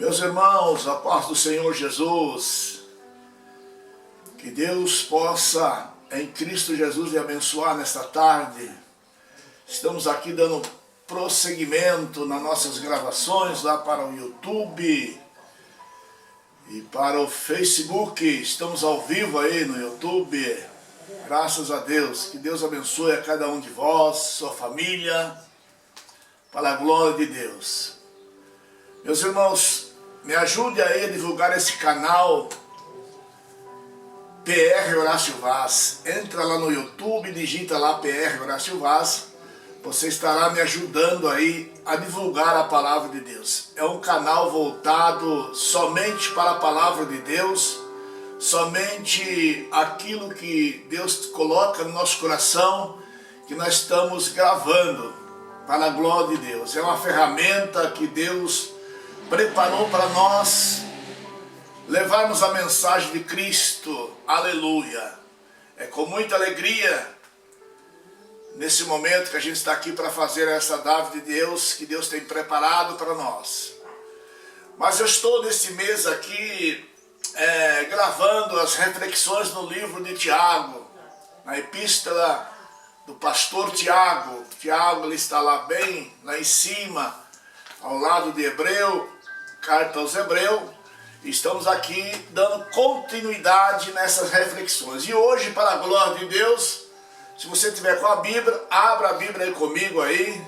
Meus irmãos, a paz do Senhor Jesus, que Deus possa, em Cristo Jesus, lhe abençoar nesta tarde. Estamos aqui dando prosseguimento nas nossas gravações lá para o YouTube e para o Facebook. Estamos ao vivo aí no YouTube, graças a Deus. Que Deus abençoe a cada um de vós, sua família, para a glória de Deus. Meus irmãos, me ajude aí a divulgar esse canal PR Horácio Vaz. Entra lá no YouTube, digita lá PR Horácio Vaz. Você estará me ajudando aí a divulgar a palavra de Deus. É um canal voltado somente para a palavra de Deus, somente aquilo que Deus coloca no nosso coração, que nós estamos gravando para a glória de Deus. É uma ferramenta que Deus preparou para nós levarmos a mensagem de Cristo. Aleluia! É com muita alegria nesse momento que a gente está aqui para fazer essa dádiva de Deus que Deus tem preparado para nós. Mas eu estou nesse mês aqui gravando as reflexões no livro de Tiago, na epístola do pastor Tiago. Tiago, ele está lá bem lá em cima, ao lado de Hebreu, carta aos Hebreus. Estamos aqui dando continuidade nessas reflexões. E hoje, para a glória de Deus, se você tiver com a Bíblia, abra a Bíblia aí comigo aí.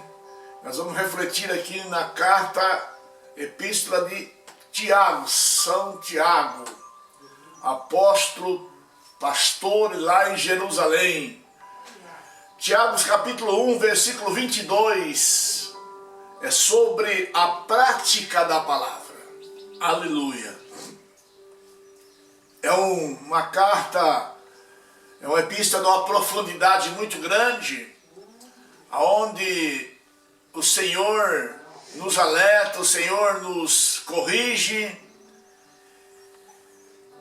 Nós vamos refletir aqui na carta, epístola de Tiago, São Tiago, apóstolo, pastor lá em Jerusalém. Tiago, capítulo 1, versículo 22, é sobre a prática da palavra. Aleluia. É uma carta, é uma epístola de uma profundidade muito grande, onde o Senhor nos alerta, o Senhor nos corrige,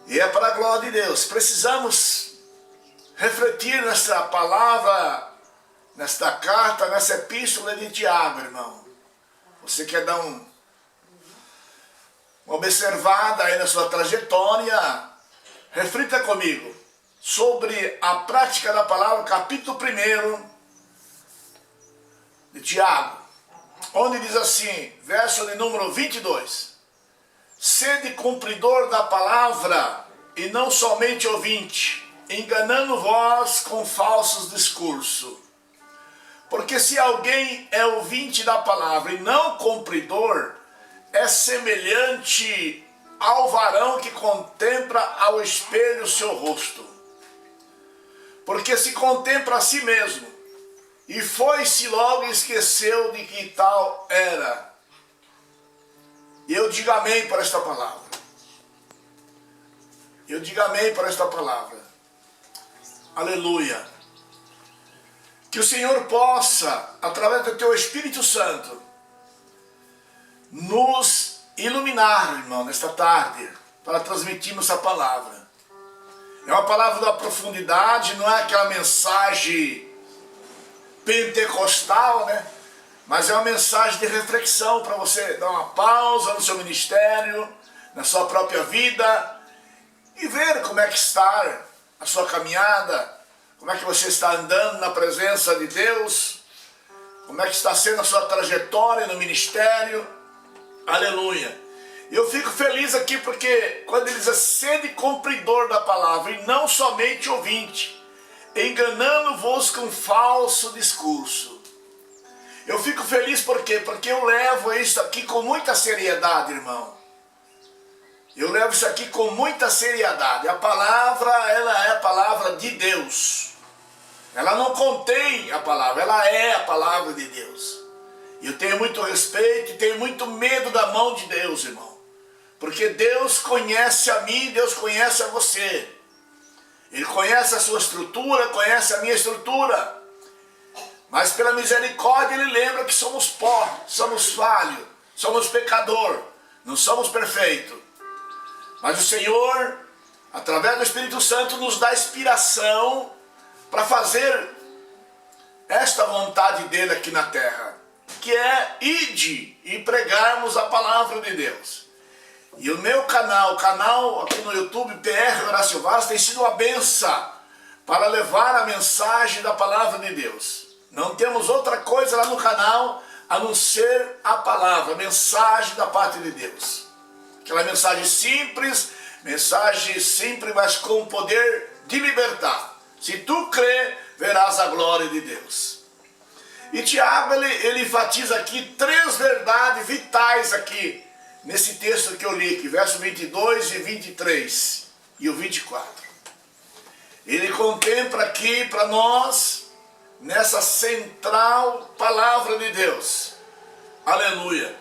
e é para a glória de Deus. Precisamos refletir nessa palavra, nesta carta, nessa epístola de Tiago, irmão. Você quer dar uma observada aí na sua trajetória? Reflita comigo sobre a prática da palavra, capítulo 1 de Tiago, onde diz assim, verso de número 22: sede cumpridor da palavra e não somente ouvinte, enganando vós com falsos discursos. Porque se alguém é ouvinte da palavra e não cumpridor, é semelhante ao varão que contempla ao espelho o seu rosto. Porque se contempla a si mesmo, e foi-se logo e esqueceu de que tal era. E eu digo amém para esta palavra. Eu digo amém para esta palavra. Aleluia. Que o Senhor possa, através do teu Espírito Santo, nos iluminar, irmão, nesta tarde, para transmitirmos essa palavra. É uma palavra da profundidade, não é aquela mensagem pentecostal, né? Mas é uma mensagem de reflexão para você dar uma pausa no seu ministério, na sua própria vida, e ver como é que está a sua caminhada, como é que você está andando na presença de Deus, como é que está sendo a sua trajetória no ministério. Aleluia. Eu fico feliz aqui porque quando ele diz sede cumpridor da palavra e não somente ouvinte, enganando-vos com falso discurso. Eu fico feliz por quê? Porque eu levo isso aqui com muita seriedade, irmão. Eu levo isso aqui com muita seriedade. A palavra, ela é a palavra de Deus. Ela não contém a palavra, ela é a palavra de Deus. E eu tenho muito respeito e tenho muito medo da mão de Deus, irmão. Porque Deus conhece a mim, Deus conhece a você. Ele conhece a sua estrutura, conhece a minha estrutura. Mas pela misericórdia Ele lembra que somos pó, somos falhos, somos pecador, não somos perfeitos. Mas o Senhor, através do Espírito Santo, nos dá inspiração para fazer esta vontade dele aqui na terra, que é ide e pregarmos a palavra de Deus. E o meu canal, o canal aqui no YouTube, PR Horácio Vaz, tem sido uma benção para levar a mensagem da palavra de Deus. Não temos outra coisa lá no canal a não ser a palavra, a mensagem da parte de Deus. Aquela mensagem simples, mas com o poder de libertar. Se tu crê, verás a glória de Deus. E Tiago, ele enfatiza aqui 3 verdades vitais aqui, nesse texto que eu li aqui, verso 22 e 23 e o 24. Ele contempla aqui para nós, nessa central palavra de Deus. Aleluia.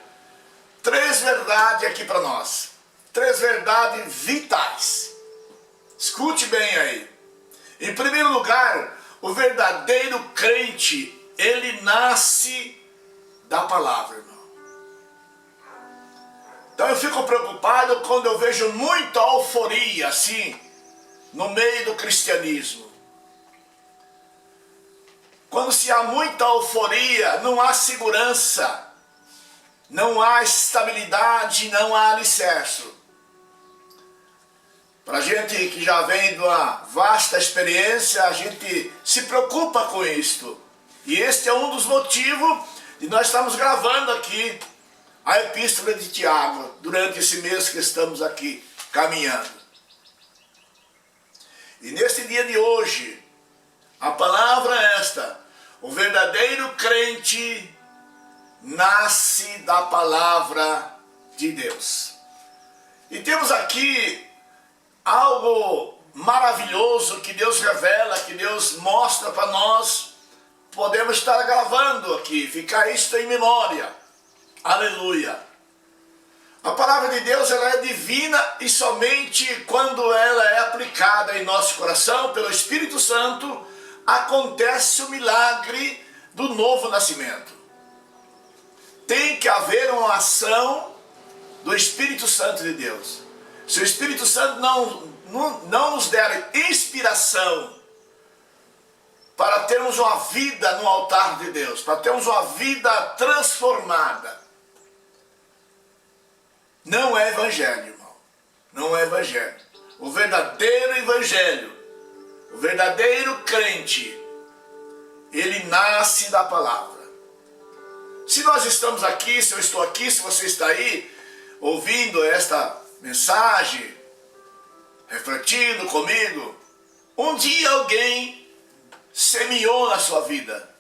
3 verdades aqui para nós. 3 verdades vitais. Escute bem aí. Em primeiro lugar, o verdadeiro crente, ele nasce da palavra, irmão. Então eu fico preocupado quando eu vejo muita euforia, assim, no meio do cristianismo. Quando se há muita euforia, não há segurança, não há estabilidade, não há alicerce. Para a gente que já vem de uma vasta experiência, a gente se preocupa com isto. E este é um dos motivos de nós estarmos gravando aqui a Epístola de Tiago, durante esse mês que estamos aqui caminhando. E neste dia de hoje, a palavra é esta: o verdadeiro crente nasce da palavra de Deus. E temos aqui algo maravilhoso que Deus revela, que Deus mostra para nós. Podemos estar gravando aqui, ficar isto em memória. Aleluia. A palavra de Deus, ela é divina e somente quando ela é aplicada em nosso coração pelo Espírito Santo, acontece o milagre do novo nascimento. Tem que haver uma ação do Espírito Santo de Deus. Se o Espírito Santo não nos der inspiração para termos uma vida no altar de Deus, para termos uma vida transformada, não é evangelho, irmão. Não é evangelho. O verdadeiro evangelho, o verdadeiro crente, ele nasce da palavra. Se nós estamos aqui, se eu estou aqui, se você está aí, ouvindo esta mensagem, refletindo comigo, um dia alguém semeou na sua vida.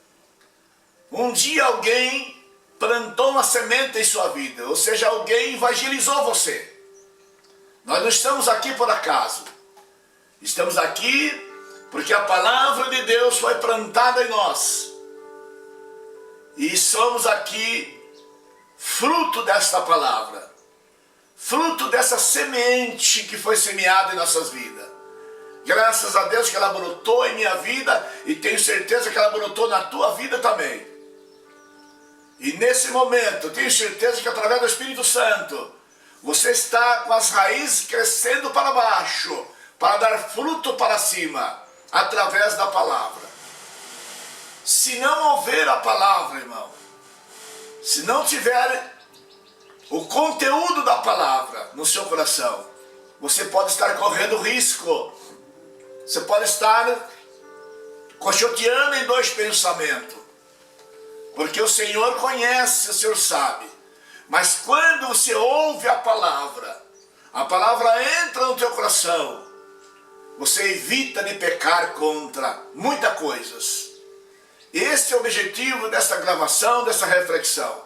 Um dia alguém plantou uma semente em sua vida, ou seja, alguém evangelizou você. Nós não estamos aqui por acaso. Estamos aqui porque a palavra de Deus foi plantada em nós. E somos aqui fruto desta palavra, fruto dessa semente que foi semeada em nossas vidas. Graças a Deus que ela brotou em minha vida e tenho certeza que ela brotou na tua vida também. E nesse momento, eu tenho certeza que através do Espírito Santo, você está com as raízes crescendo para baixo, para dar fruto para cima, através da palavra. Se não houver a palavra, irmão, se não tiver o conteúdo da palavra no seu coração, você pode estar correndo risco. Você pode estar cochoteando em 2 pensamentos. Porque o Senhor conhece, o Senhor sabe. Mas quando você ouve a palavra entra no teu coração, você evita de pecar contra muitas coisas. Este é o objetivo dessa gravação, dessa reflexão.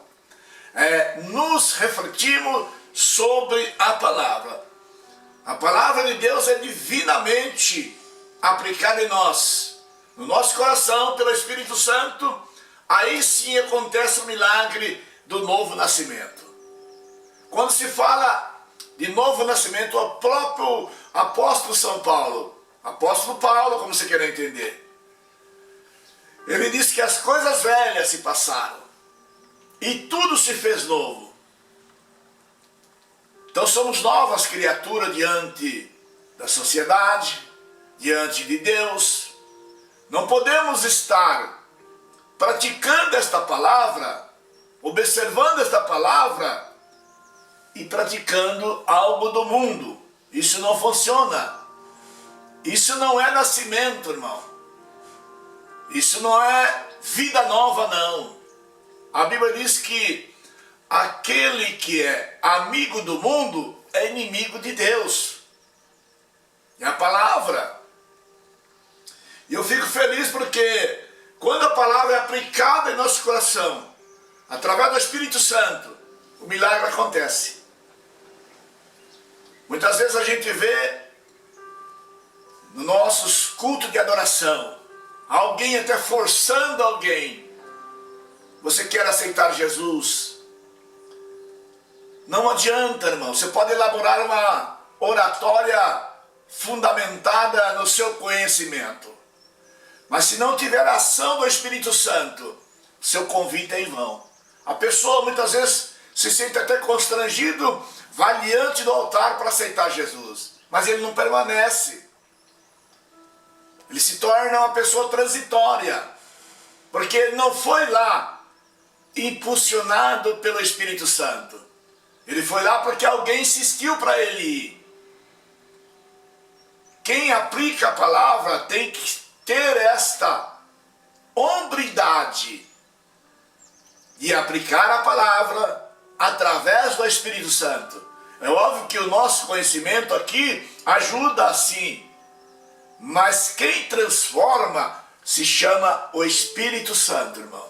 Nos refletimos sobre a palavra. A palavra de Deus é divinamente aplicada em nós, no nosso coração, pelo Espírito Santo. Aí sim acontece o milagre do novo nascimento. Quando se fala de novo nascimento, o próprio apóstolo São Paulo, apóstolo Paulo, como você quer entender, ele diz que as coisas velhas se passaram e tudo se fez novo. Então somos novas criaturas diante da sociedade, diante de Deus. Não podemos estar praticando esta palavra, observando esta palavra, e praticando algo do mundo. Isso não funciona. Isso não é nascimento, irmão. Isso não é vida nova, não. A Bíblia diz que aquele que é amigo do mundo é inimigo de Deus. É a palavra. E eu fico feliz porque quando a palavra é aplicada em nosso coração, através do Espírito Santo, o milagre acontece. Muitas vezes a gente vê nos nossos cultos de adoração, alguém até forçando alguém. Você quer aceitar Jesus? Não adianta, irmão. Você pode elaborar uma oratória fundamentada no seu conhecimento. Mas se não tiver a ação do Espírito Santo, seu convite é em vão. A pessoa muitas vezes se sente até constrangido, vai diante do altar para aceitar Jesus. Mas ele não permanece. Ele se torna uma pessoa transitória. Porque ele não foi lá impulsionado pelo Espírito Santo. Ele foi lá porque alguém insistiu para ele ir. Quem aplica a palavra tem que ter esta hombridade de aplicar a palavra através do Espírito Santo. É óbvio que o nosso conhecimento aqui ajuda assim, mas quem transforma se chama o Espírito Santo, irmão.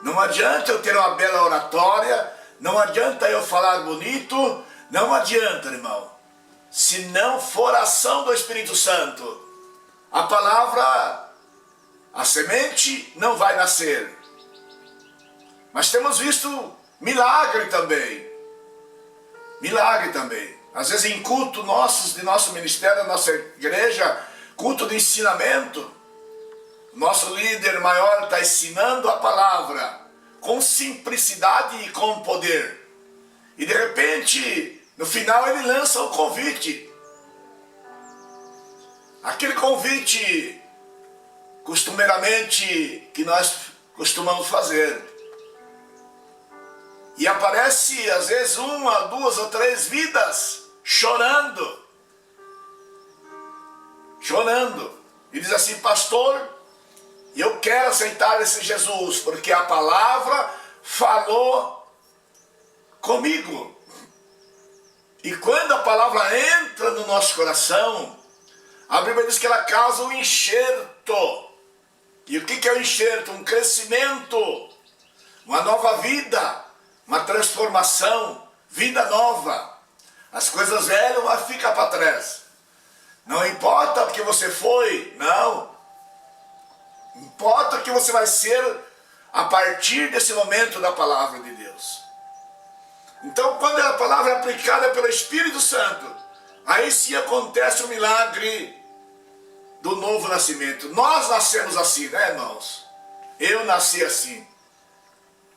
Não adianta eu ter uma bela oratória, não adianta eu falar bonito, não adianta, irmão. Se não for a ação do Espírito Santo, a palavra, a semente não vai nascer. Mas temos visto milagre também. Milagre também. Às vezes em culto de nosso ministério, da nossa igreja, culto de ensinamento, nosso líder maior está ensinando a palavra com simplicidade e com poder. E de repente, no final ele lança o convite. Aquele convite, costumeiramente, que nós costumamos fazer. E aparece, às vezes, 1, 2 ou 3 vidas chorando. Chorando. E diz assim: pastor, eu quero aceitar esse Jesus, porque a palavra falou comigo. E quando a palavra entra no nosso coração, a Bíblia diz que ela causa um enxerto. E o que é o enxerto? Um crescimento, uma nova vida, uma transformação, vida nova. As coisas velhas ficam para trás. Não importa o que você foi, não. Importa o que você vai ser a partir desse momento da palavra de Deus. Então, quando a palavra é aplicada pelo Espírito Santo, aí sim acontece o milagre do novo nascimento. Nós nascemos assim, né, irmãos? Eu nasci assim,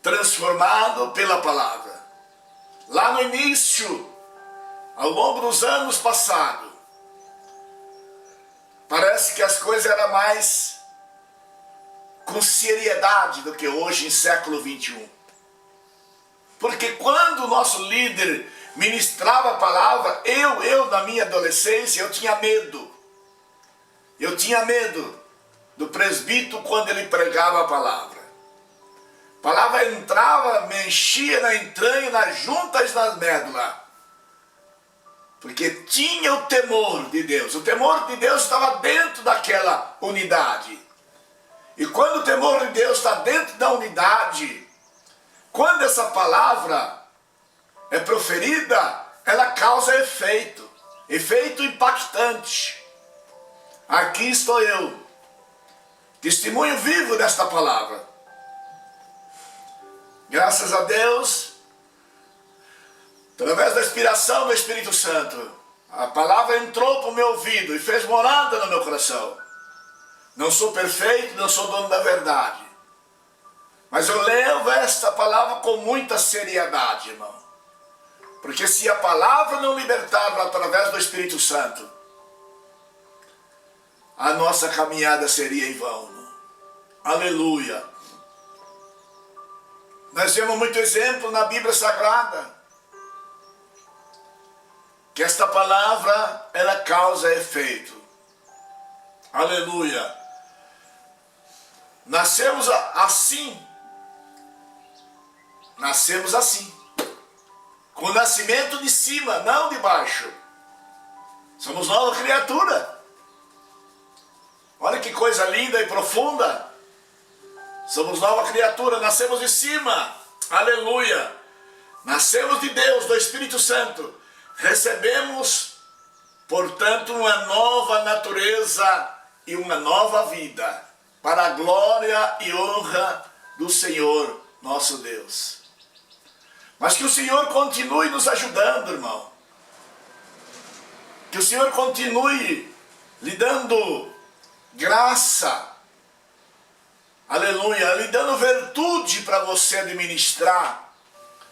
transformado pela palavra. Lá no início, ao longo dos anos passados, parece que as coisas eram mais com seriedade do que hoje em século 21. Porque quando o nosso líder ministrava a palavra, eu na minha adolescência, eu tinha medo. Eu tinha medo do presbítero quando ele pregava a palavra. A palavra entrava, me enchia na entranha, nas juntas, nas médulas. Porque tinha o temor de Deus. O temor de Deus estava dentro daquela unidade. E quando o temor de Deus está dentro da unidade, quando essa palavra é proferida, ela causa efeito. Efeito impactante. Aqui estou eu, testemunho vivo desta palavra. Graças a Deus, através da inspiração do Espírito Santo, a palavra entrou para o meu ouvido e fez morada no meu coração. Não sou perfeito, não sou dono da verdade. Mas eu levo esta palavra com muita seriedade, irmão. Porque se a palavra não libertar através do Espírito Santo, a nossa caminhada seria em vão, irmão. Aleluia. Nós vemos muito exemplo na Bíblia Sagrada. que esta palavra, ela causa efeito. Aleluia. Nascemos assim. Nascemos assim. Com o nascimento de cima, não de baixo. Somos nova criatura. Olha que coisa linda e profunda. Somos nova criatura, nascemos de cima. Aleluia. Nascemos de Deus, do Espírito Santo. Recebemos, portanto, uma nova natureza e uma nova vida, para a glória e honra do Senhor, nosso Deus. Mas que o Senhor continue nos ajudando, irmão. Que o Senhor continue lhe dando graça, aleluia, lhe dando virtude para você administrar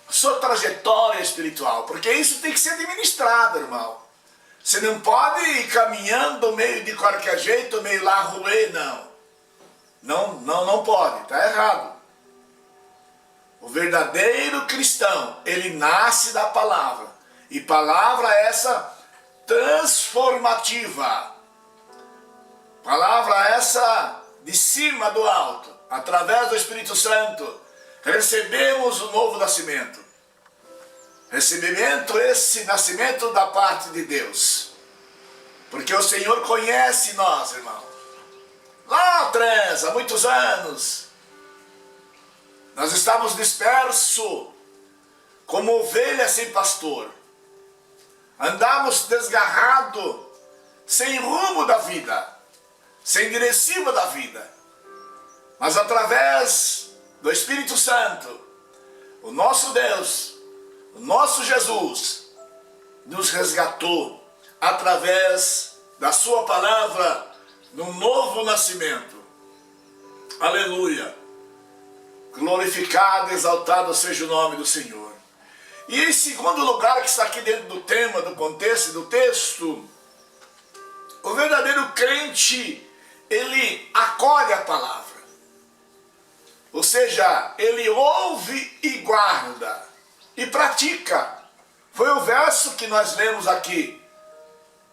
a sua trajetória espiritual, porque isso tem que ser administrado, irmão. Você não pode ir caminhando meio de qualquer jeito, meio lá ruê, não. Não pode, está errado. O verdadeiro cristão, ele nasce da palavra, e palavra essa transformativa, palavra essa de cima do alto, através do Espírito Santo, recebemos o novo nascimento. Recebimento esse nascimento da parte de Deus. Porque o Senhor conhece nós, irmão. Lá atrás, há muitos anos, nós estávamos dispersos, como ovelhas sem pastor. Andamos desgarrados, sem rumo da vida, sem diretiva da vida. Mas através do Espírito Santo, o nosso Deus, o nosso Jesus, nos resgatou através da sua palavra, no novo nascimento. Aleluia. Glorificado, exaltado seja o nome do Senhor. E em segundo lugar, que está aqui dentro do tema, do contexto e do texto, o verdadeiro crente, ele acolhe a palavra. Ou seja, ele ouve e guarda, e pratica. Foi o verso que nós lemos aqui,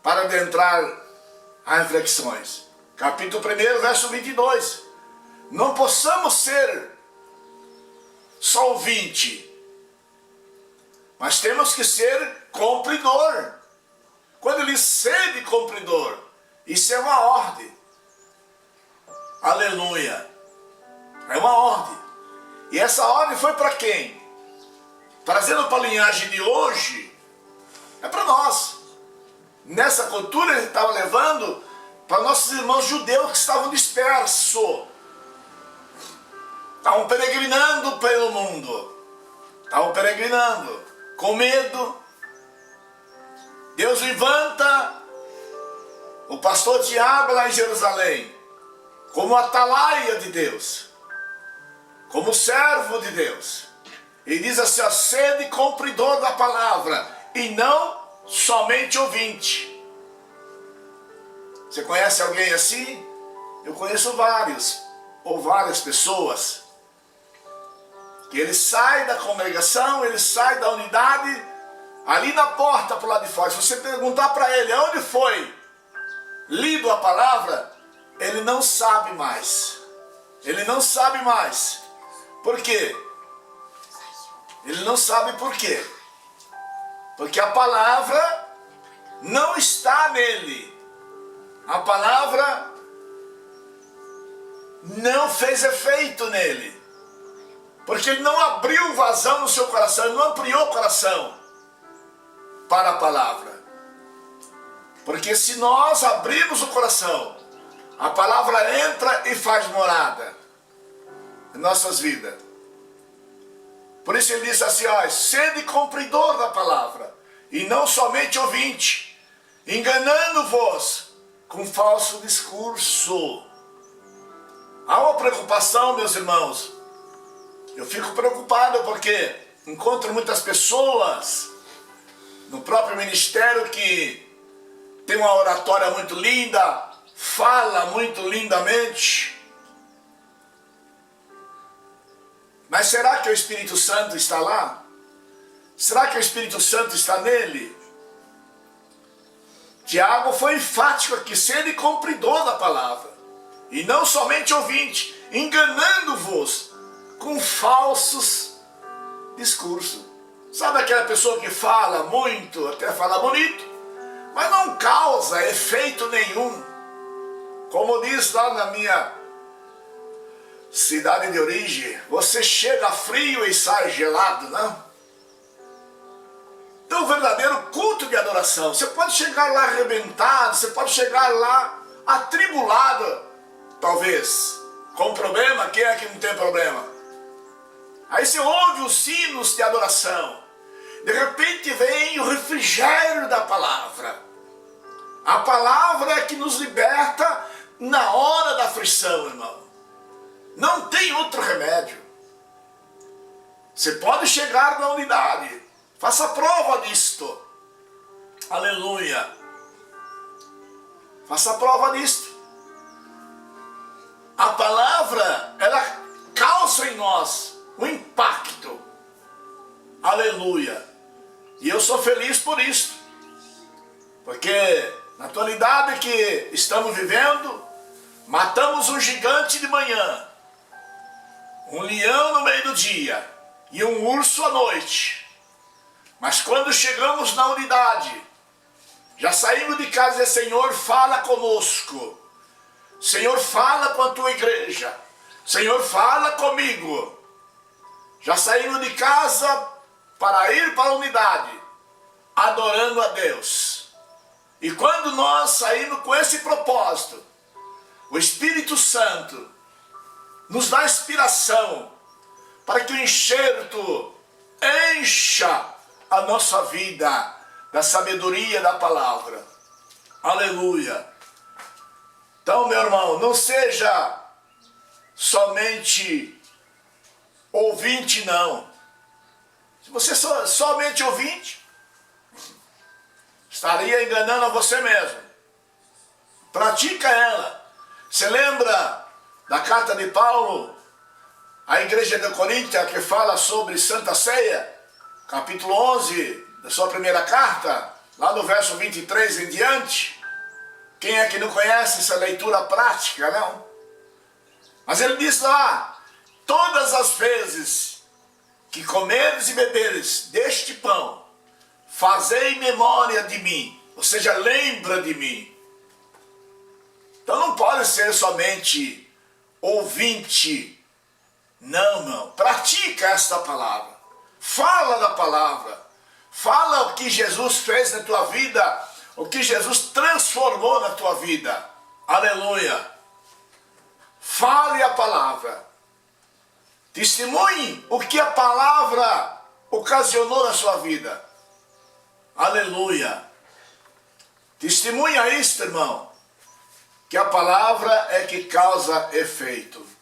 para adentrar as reflexões. Capítulo 1, verso 22. Não possamos ser só ouvinte, mas temos que ser cumpridor. Quando ele sede cumpridor, isso é uma ordem. Aleluia. É uma ordem. E essa ordem foi para quem? Trazendo para a linhagem de hoje, é para nós. Nessa cultura ele estava levando para nossos irmãos judeus que estavam dispersos. Estavam peregrinando pelo mundo. Estavam peregrinando, com medo. Deus levanta o pastor Tiago lá em Jerusalém, como atalaia de Deus, como servo de Deus. Ele diz assim, ó, sede cumpridor da palavra, e não somente ouvinte. Você conhece alguém assim? Eu conheço vários, ou várias pessoas, que ele sai da congregação, ele sai da unidade, ali na porta para o lado de fora. Se você perguntar para ele onde foi lido a palavra, ele não sabe mais. Ele não sabe mais. Por quê? Ele não sabe por quê. Porque a palavra não está nele. A palavra não fez efeito nele. Porque ele não abriu vazão no seu coração, ele não ampliou o coração para a palavra. Porque se nós abrirmos o coração, a palavra entra e faz morada em nossas vidas. Por isso ele diz assim, ó, sede cumpridor da palavra, e não somente ouvinte, enganando-vos com falso discurso. Há uma preocupação, meus irmãos. Eu fico preocupado porque encontro muitas pessoas no próprio ministério que tem uma oratória muito linda, fala muito lindamente. Mas será que o Espírito Santo está lá? Será que o Espírito Santo está nele? Tiago foi enfático aqui, sede cumpridor da palavra, e não somente ouvinte, enganando-vos com falsos discursos. Sabe aquela pessoa que fala muito, até fala bonito, mas não causa efeito nenhum. Como diz lá na minha cidade de origem, você chega frio e sai gelado, não? Então, o verdadeiro culto de adoração, você pode chegar lá arrebentado, você pode chegar lá atribulado, talvez, com problema. Quem é que não tem problema? Aí você ouve os sinos de adoração, de repente vem o refrigério da palavra. A palavra é que nos liberta na hora da aflição, irmão. Não tem outro remédio. Você pode chegar na unidade. Faça prova disto. Aleluia. Faça prova disto. A palavra, ela causa em nós um impacto. Aleluia. E eu sou feliz por isso. Porque na atualidade que estamos vivendo, matamos um gigante de manhã, um leão no meio do dia e um urso à noite. Mas quando chegamos na unidade, já saímos de casa e dizer, Senhor, fala conosco. Senhor, fala com a tua igreja. Senhor, fala comigo. Já saímos de casa para ir para a unidade, adorando a Deus. E quando nós saímos com esse propósito, o Espírito Santo nos dá inspiração para que o enxerto encha a nossa vida da sabedoria da palavra. Aleluia. Então, meu irmão, não seja somente ouvinte, não. Se você somente ouvinte, estaria enganando a você mesmo. Pratica ela. Você lembra da carta de Paulo à igreja de Coríntia, que fala sobre Santa Ceia? Capítulo 11 da sua primeira carta, lá no verso 23 em diante. Quem é que não conhece essa leitura prática, não? Mas ele diz lá, todas as vezes que comeres e beberes deste pão, fazei memória de mim, ou seja, lembra de mim. Então não pode ser somente ouvinte, não, pratica esta palavra. Fala da palavra, fala o que Jesus fez na tua vida, o que Jesus transformou na tua vida. Aleluia. Fale a palavra. Testemunhe o que a palavra ocasionou na sua vida. Aleluia. Testemunha isto, irmão, que a palavra é que causa efeito.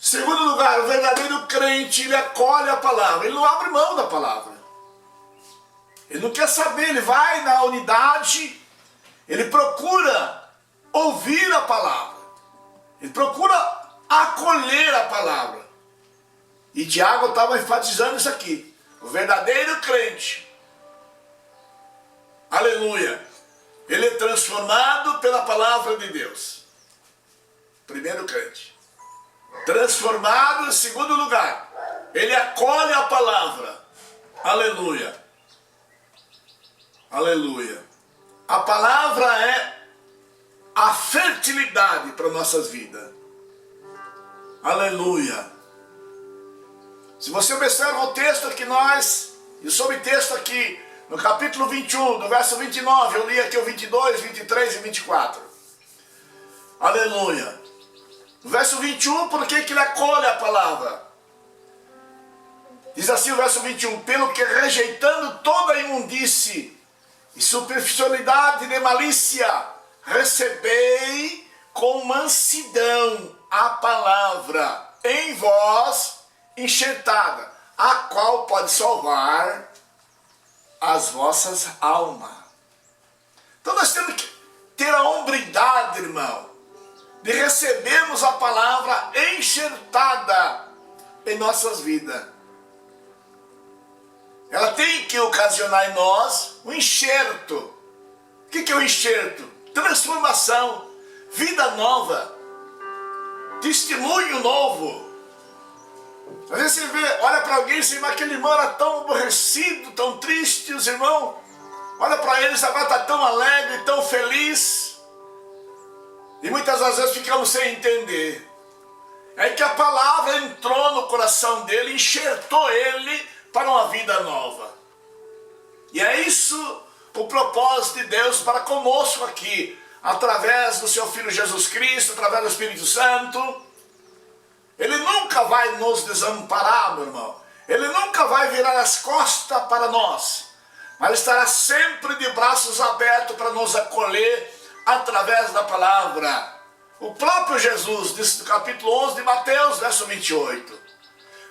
Segundo lugar, o verdadeiro crente, ele acolhe a palavra, ele não abre mão da palavra. Ele não quer saber, ele vai na unidade, ele procura ouvir a palavra, ele procura acolher a palavra. E Tiago estava enfatizando isso aqui. O verdadeiro crente, aleluia, ele é transformado pela palavra de Deus. Primeiro crente. Transformado em segundo lugar, ele acolhe a palavra. Aleluia. Aleluia. A palavra é a fertilidade para nossas vidas. Aleluia. Se você observa o texto que e o subtexto aqui, no capítulo 21, do verso 29, eu li aqui o 22, 23 e 24. Aleluia. No verso 21, por que ele acolhe a palavra? Diz assim o verso 21, pelo que rejeitando toda imundície e superficialidade de malícia, recebei com mansidão a palavra em vós enxertada, a qual pode salvar as vossas almas. Então nós temos que ter a hombridade, irmão, de recebermos a palavra enxertada em nossas vidas. ela tem que ocasionar em nós um enxerto. O que é o enxerto? Transformação, vida nova, testemunho novo. Às vezes você vê, olha para alguém e diz, mas aquele irmão era tão aborrecido, tão triste, os irmãos, olha para eles, agora está tão alegre, tão feliz. E muitas das vezes ficamos sem entender. É que a palavra entrou no coração dele, enxertou ele para uma vida nova. E é isso o propósito de Deus para conosco aqui, através do seu Filho Jesus Cristo, através do Espírito Santo. Ele nunca vai nos desamparar, meu irmão. Ele nunca vai virar as costas para nós, mas estará sempre de braços abertos para nos acolher através da palavra. O próprio Jesus disse no capítulo 11 de Mateus, verso 28.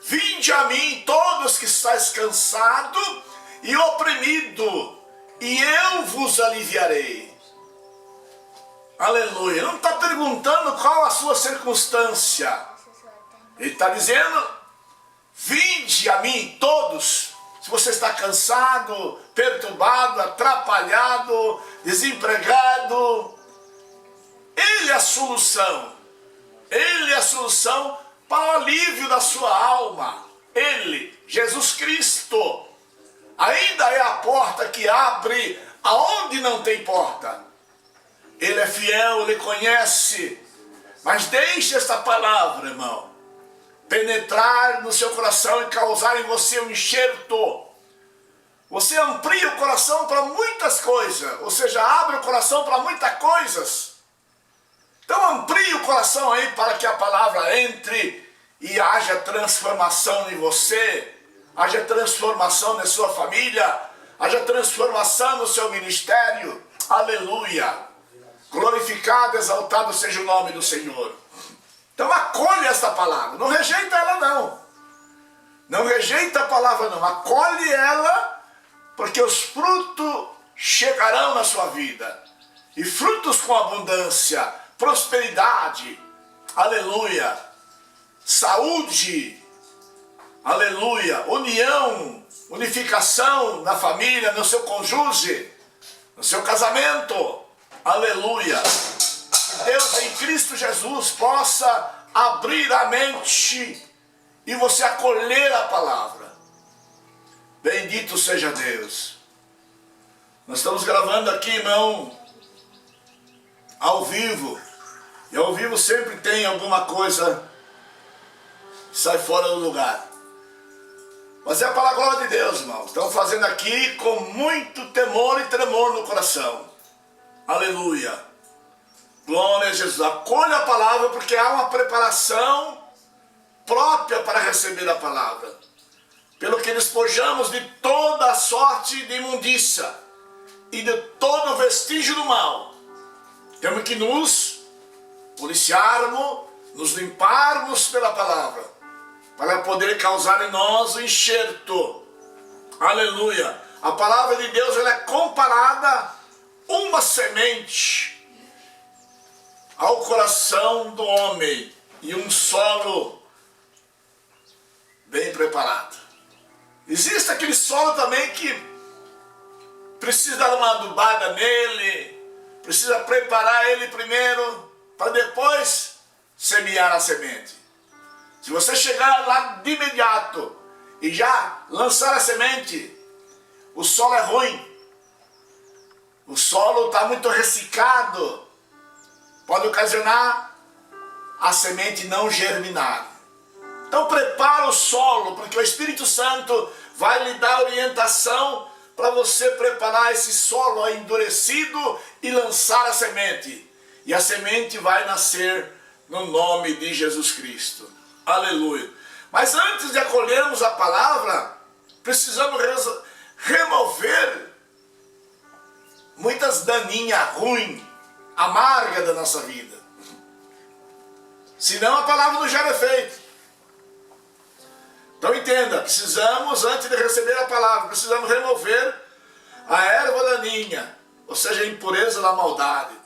Vinde a mim todos que estáis cansados e oprimidos, e eu vos aliviarei. Aleluia. Ele não está perguntando qual a sua circunstância. Ele está dizendo, vinde a mim todos. Se você está cansado, perturbado, atrapalhado, desempregado, Ele é a solução. Ele é a solução para o alívio da sua alma. Ele, Jesus Cristo, ainda é a porta que abre aonde não tem porta. Ele é fiel, Ele conhece. Mas deixe esta palavra, irmão, penetrar no seu coração e causar em você um enxerto. Você amplia o coração para muitas coisas, ou seja, abre o coração para muitas coisas. Então amplie o coração aí para que a palavra entre e haja transformação em você, haja transformação na sua família, haja transformação no seu ministério. Aleluia! Glorificado, exaltado seja o nome do Senhor. Então acolhe esta palavra, não rejeita ela não. Não rejeita a palavra não, acolhe ela, porque os frutos chegarão na sua vida. E frutos com abundância, prosperidade, aleluia, saúde, aleluia, união, unificação na família, no seu cônjuge, no seu casamento, aleluia. Deus em Cristo Jesus possa abrir a mente e você acolher a palavra. Bendito seja Deus. Nós estamos gravando aqui, irmão, ao vivo. E ao vivo sempre tem alguma coisa que sai fora do lugar. Mas é para a glória de Deus, irmão. Estamos fazendo aqui com muito temor e tremor no coração. Aleluia. Glória a Jesus. Acolha a palavra porque há uma preparação própria para receber a palavra. Pelo que despojamos de toda a sorte de imundícia e de todo vestígio do mal. Temos que nos policiarmos, nos limparmos pela palavra, para poder causar em nós o enxerto. Aleluia. A palavra de Deus ela é comparada uma semente ao coração do homem e um solo bem preparado. Existe aquele solo também que precisa dar uma adubada nele, precisa preparar ele primeiro para depois semear a semente. Se você chegar lá de imediato e já lançar a semente, o solo é ruim. O solo está muito ressecado. Pode ocasionar a semente não germinar. Então prepara o solo, porque o Espírito Santo vai lhe dar orientação para você preparar esse solo endurecido e lançar a semente. E a semente vai nascer no nome de Jesus Cristo. Aleluia. Mas antes de acolhermos a palavra, precisamos remover muitas daninhas ruins, amargas da nossa vida. Senão a palavra não gera efeito. Então entenda, precisamos, antes de receber a palavra, precisamos remover a erva daninha, ou seja, a impureza da maldade.